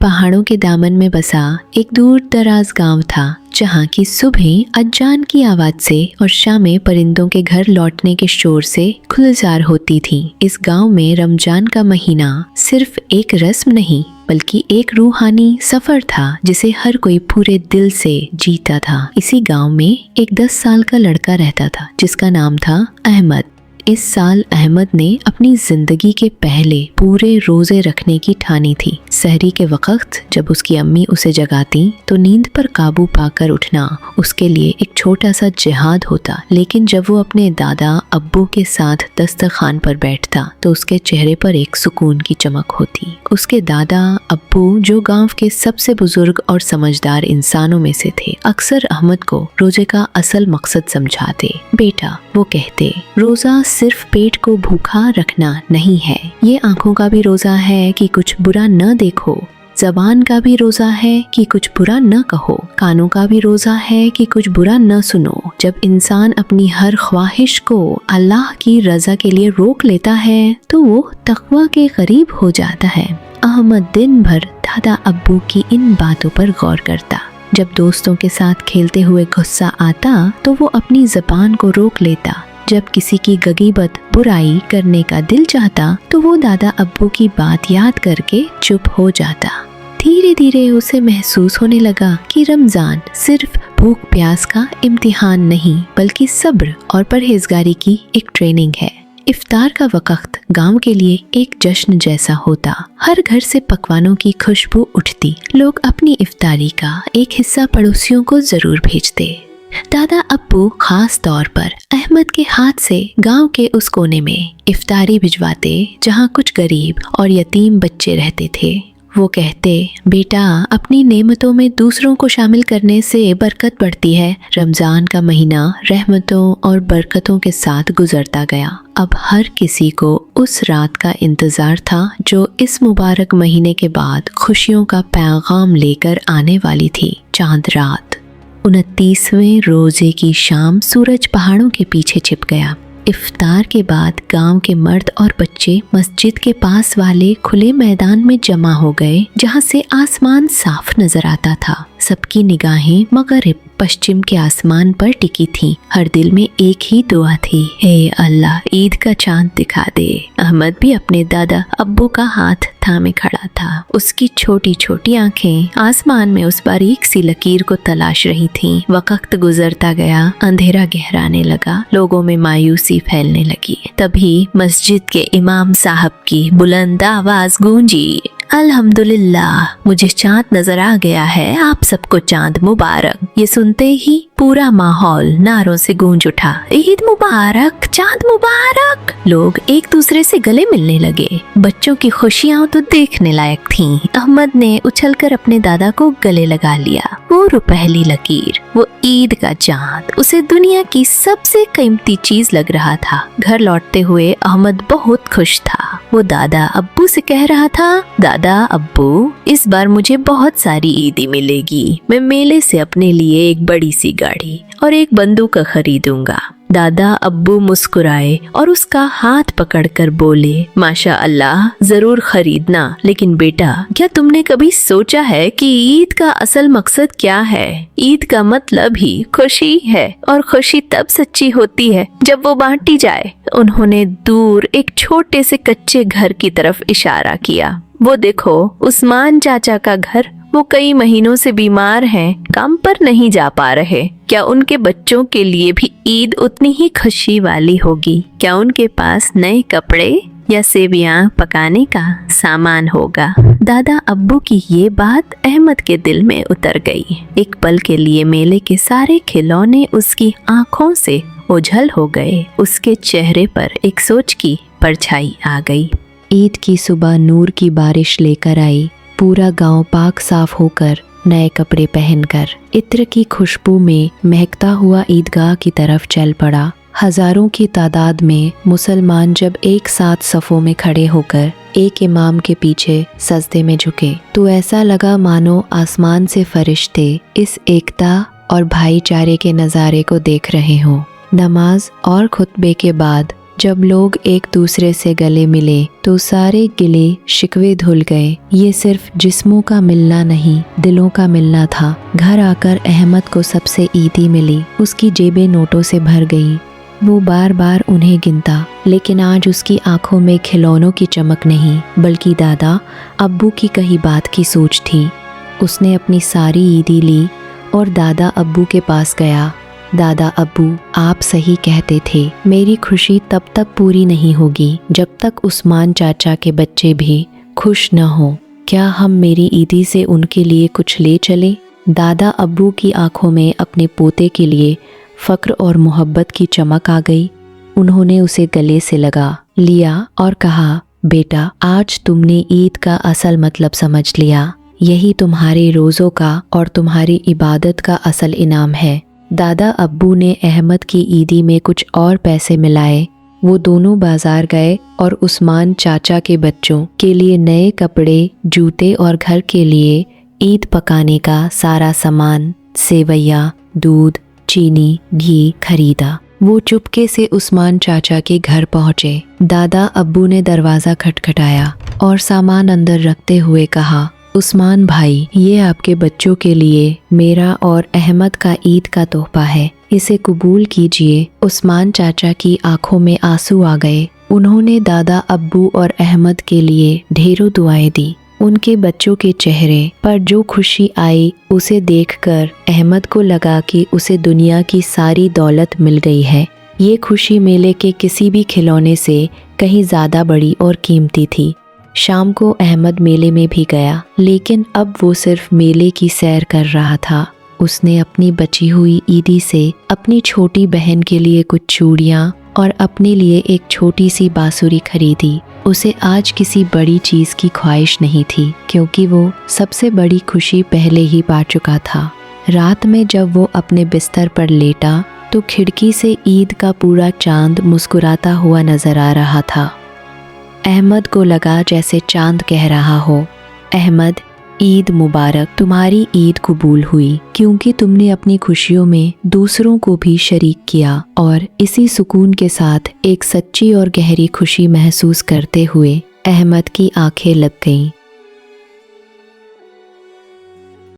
पहाड़ों के दामन में बसा एक दूर दराज गांव था, जहाँ की सुबह अजान की आवाज से और शामें परिंदों के घर लौटने के शोर से गुलजार होती थी। इस गांव में रमजान का महीना सिर्फ एक रस्म नहीं बल्कि एक रूहानी सफर था जिसे हर कोई पूरे दिल से जीता था। इसी गांव में एक 10 साल का लड़का रहता था जिसका नाम था अहमद। इस साल अहमद ने अपनी जिंदगी के पहले पूरे रोजे रखने की ठानी थी। सहरी के वक्त जब उसकी अम्मी उसे जगाती तो नींद पर काबू पाकर उठना उसके लिए एक छोटा सा जिहाद होता। लेकिन जब वो अपने दादा अब्बू के साथ दस्तरखान पर बैठता तो उसके चेहरे पर एक सुकून की चमक होती। उसके दादा अब्बू, जो गांव के सबसे बुजुर्ग और समझदार इंसानों में से थे, अक्सर अहमद को रोजे का असल मकसद समझाते। बेटा, वो कहते, रोजा सिर्फ पेट को भूखा रखना नहीं है, ये आंखों का भी रोजा है कि कुछ बुरा न देखो, जबान का भी रोजा है कि कुछ बुरा न कहो, कानों का भी रोजा है कि कुछ बुरा न सुनो। जब इंसान अपनी हर ख्वाहिश को अल्लाह की रजा के लिए रोक लेता है तो वो तकवा के करीब हो जाता है। अहमद दिन भर दादा अब्बू की इन बातों पर गौर करता। जब दोस्तों के साथ खेलते हुए गुस्सा आता तो वो अपनी जबान को रोक लेता। जब किसी की गगीबत बुराई करने का दिल चाहता तो वो दादा अब्बू की बात याद करके चुप हो जाता। धीरे धीरे उसे महसूस होने लगा कि रमजान सिर्फ भूख प्यास का इम्तिहान नहीं बल्कि सब्र और परहेजगारी की एक ट्रेनिंग है। इफ्तार का वक्त गांव के लिए एक जश्न जैसा होता। हर घर से पकवानों की खुशबू उठती। लोग अपनी इफ्तारी का एक हिस्सा पड़ोसियों को जरूर भेजते। दादा अब्बू खास तौर पर अहमद के हाथ से गांव के उस कोने में इफ्तारी भिजवाते जहां कुछ गरीब और यतीम बच्चे रहते थे। वो कहते, बेटा, अपनी नेमतों में दूसरों को शामिल करने से बरकत बढ़ती है। रमजान का महीना रहमतों और बरकतों के साथ गुजरता गया। अब हर किसी को उस रात का इंतजार था जो इस मुबारक महीने के बाद खुशियों का पैगाम लेकर आने वाली थी। चांद रात 29वें रोजे की शाम सूरज पहाड़ों के पीछे छिप गया। इफ्तार के बाद गांव के मर्द और बच्चे मस्जिद के पास वाले खुले मैदान में जमा हो गए जहां से आसमान साफ नजर आता था। सबकी निगाहें मगरिब पश्चिम के आसमान पर टिकी थीं। हर दिल में एक ही दुआ थी, हे अल्लाह, ईद का चांद दिखा दे। अहमद भी अपने दादा अब्बू का हाथ थामे खड़ा था। उसकी छोटी छोटी आंखें आसमान में उस बारीक सी लकीर को तलाश रही थीं। वक्त गुजरता गया, अंधेरा गहराने लगा, लोगों में मायूसी फैलने लगी। तभी मस्जिद के इमाम साहब की बुलंद आवाज गूंजी, अल्हम्दुलिल्लाह, मुझे चांद नजर आ गया है, आप सबको चांद मुबारक। ये सुनते ही पूरा माहौल नारों से गूंज उठा, ईद मुबारक, चांद मुबारक। लोग एक दूसरे से गले मिलने लगे। बच्चों की खुशियां तो देखने लायक थीं। अहमद ने उछलकर अपने दादा को गले लगा लिया। वो रुपहली लकीर, वो ईद का चांद उसे दुनिया की सबसे कीमती चीज लग रहा था। घर लौटते हुए अहमद बहुत खुश था। वो दादा अब्बू से कह रहा था, दादा अब्बू, इस बार मुझे बहुत सारी ईदी मिलेगी। मैं मेले से अपने लिए एक बड़ी सी गाड़ी और एक बंदूक खरीदूंगा। दादा अब्बू मुस्कुराए और उसका हाथ पकड़कर बोले, माशा अल्लाह, जरूर खरीदना। लेकिन बेटा, क्या तुमने कभी सोचा है कि ईद का असल मकसद क्या है? ईद का मतलब ही खुशी है और खुशी तब सच्ची होती है जब वो बांटी जाए। उन्होंने दूर एक छोटे से कच्चे घर की तरफ इशारा किया। वो देखो, उस्मान चाचा का घर। वो कई महीनों से बीमार हैं, काम पर नहीं जा पा रहे। क्या उनके बच्चों के लिए भी ईद उतनी ही खुशी वाली होगी? क्या उनके पास नए कपड़े या सेवियां पकाने का सामान होगा? दादा अब्बू की ये बात अहमद के दिल में उतर गई। एक पल के लिए मेले के सारे खिलौने उसकी आंखों से ओझल हो गए। उसके चेहरे पर एक सोच की परछाई आ गई। ईद की सुबह नूर की बारिश लेकर आई। पूरा गांव पाक साफ होकर, नए कपड़े पहनकर, इत्र की खुशबू में महकता हुआ ईदगाह की तरफ चल पड़ा। हजारों की तादाद में मुसलमान जब एक साथ सफ़ों में खड़े होकर एक इमाम के पीछे सजदे में झुके तो ऐसा लगा मानो आसमान से फरिश्ते इस एकता और भाईचारे के नज़ारे को देख रहे हों। नमाज और खुतबे के बाद जब लोग एक दूसरे से गले मिले तो सारे गिले शिकवे धुल गए। ये सिर्फ जिस्मों का मिलना नहीं, दिलों का मिलना था। घर आकर अहमद को सबसे ईदी मिली। उसकी जेबें नोटों से भर गई। वो बार बार उन्हें गिनता, लेकिन आज उसकी आंखों में खिलौनों की चमक नहीं, बल्कि दादा अब्बू की कही बात की सोच थी। उसने अपनी सारी ईदी ली और दादा अब्बू के पास गया। दादा अब्बू, आप सही कहते थे, मेरी खुशी तब तक पूरी नहीं होगी जब तक उस्मान चाचा के बच्चे भी खुश न हो। क्या हम मेरी ईदी से उनके लिए कुछ ले चले? दादा अब्बू की आंखों में अपने पोते के लिए फ़क्र और मोहब्बत की चमक आ गई। उन्होंने उसे गले से लगा लिया और कहा, बेटा, आज तुमने ईद का असल मतलब समझ लिया। यही तुम्हारे रोज़ों का और तुम्हारी इबादत का असल इनाम है। दादा अब्बू ने अहमद की ईदी में कुछ और पैसे मिलाए। वो दोनों बाजार गए और उस्मान चाचा के बच्चों के लिए नए कपड़े, जूते और घर के लिए ईद पकाने का सारा सामान, सेवैया, दूध, चीनी, घी खरीदा। वो चुपके से उस्मान चाचा के घर पहुँचे। दादा अब्बू ने दरवाज़ा खटखटाया और सामान अंदर रखते हुए कहा, उस्मान भाई, ये आपके बच्चों के लिए मेरा और अहमद का ईद का तोहफा है, इसे कबूल कीजिए। उस्मान चाचा की आंखों में आंसू आ गए। उन्होंने दादा अब्बू और अहमद के लिए ढेरों दुआएं दी। उनके बच्चों के चेहरे पर जो खुशी आई उसे देखकर अहमद को लगा कि उसे दुनिया की सारी दौलत मिल गई है। ये खुशी मेले के किसी भी खिलौने से कहीं ज़्यादा बड़ी और कीमती थी। शाम को अहमद मेले में भी गया, लेकिन अब वो सिर्फ मेले की सैर कर रहा था। उसने अपनी बची हुई ईदी से अपनी छोटी बहन के लिए कुछ चूड़ियाँ और अपने लिए एक छोटी सी बांसुरी खरीदी। उसे आज किसी बड़ी चीज़ की ख्वाहिश नहीं थी, क्योंकि वो सबसे बड़ी खुशी पहले ही पा चुका था। रात में जब वो अपने बिस्तर पर लेटा तो खिड़की से ईद का पूरा चांद मुस्कुराता हुआ नजर आ रहा था। अहमद को लगा जैसे चांद कह रहा हो, अहमद, ईद मुबारक, तुम्हारी ईद कबूल हुई, क्योंकि तुमने अपनी खुशियों में दूसरों को भी शरीक किया। और इसी सुकून के साथ एक सच्ची और गहरी खुशी महसूस करते हुए अहमद की आंखें लग गईं।